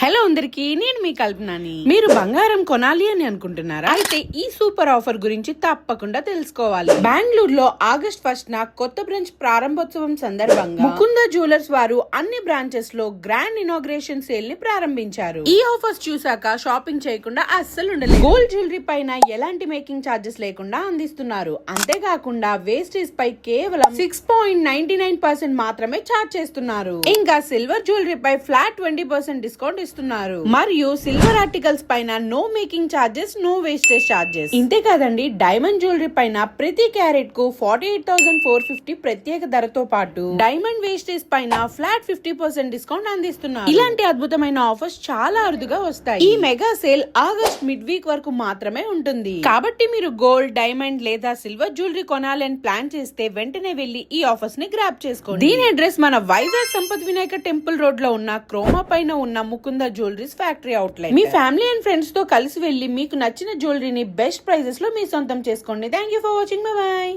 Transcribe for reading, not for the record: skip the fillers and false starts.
Hello అందరికి, నేను మీ కల్పనని. మీరు బంగారం కొనాలి అని అనుకుంటున్నారా? అయితే ఈ సూపర్ ఆఫర్ గురించి తప్పకుండా తెలుసుకోవాలి. బెంగళూరులో ఆగస్ట్ 1న కొత్త బ్రాంచ్ ప్రారంభోత్సవం సందర్భంగా ముకుంద జ్యువెలర్స్ వారు అన్ని బ్రాంచెస్ లో గ్రాండ్ ఇనాగ్రేషన్ సేల్ ని ప్రారంభించారు. ఈ ఆఫర్స్ చూసాక షాపింగ్ చేయకుండా అస్సలు ఉండలేదు. గోల్డ్ జ్యువెలరీ పైన ఎలాంటి మేకింగ్ ఛార్జెస్ లేకుండా అందిస్తున్నారు. అంతేకాకుండా వేస్టేజ్ పై కేవలం 6.99% మాత్రమే ఛార్జ్ చేస్తున్నారు. ఇంకా సిల్వర్ జ్యువెలరీ పై ఫ్లాట్ 20% డిస్కౌంట్ ఇస్తున్నారు. మరియు సిల్వర్ ఆర్టికల్స్ పైన no making charges, no wastage charges. ఇంతే కాదండి, డైమండ్ జ్యువెలరీ పైన ప్రతి క్యారెట్ కు 48,450 ప్రత్యేక ధరతో పాటు డైమండ్ వేస్టేజ్ పైన ఫ్లాట్ 50% డిస్కౌంట్ అందిస్తున్నారు. ఇలాంటి అద్భుతమైన ఆఫర్స్ చాలా అరుదుగా వస్తాయి. ఈ mega sale August mid week వరకు మాత్రమే ఉంటుంది. కాబట్టి మీరు గోల్డ్, డైమండ్ లేదా సిల్వర్ జ్యువెలరీ కొనాలని ప్లాన్ చేస్తే వెంటనే వెళ్లి ఈ ఆఫర్స్ ని గ్రాప్ చేసుకోండి. దీని అడ్రస్ మన వైజాగ్ సంపత్ వినాయక టెంపుల్ రోడ్ లో ఉన్న క్రోమా పైన ఉన్న Mukunda jewelleries factory outlet. Me family and friends తో కలిసి వెళ్లి మీకు నచ్చిన జ్యువెలరీని బెస్ట్ ప్రైజెస్ లో మీ సొంతం చేసుకోండి. Thank you for watching. By by.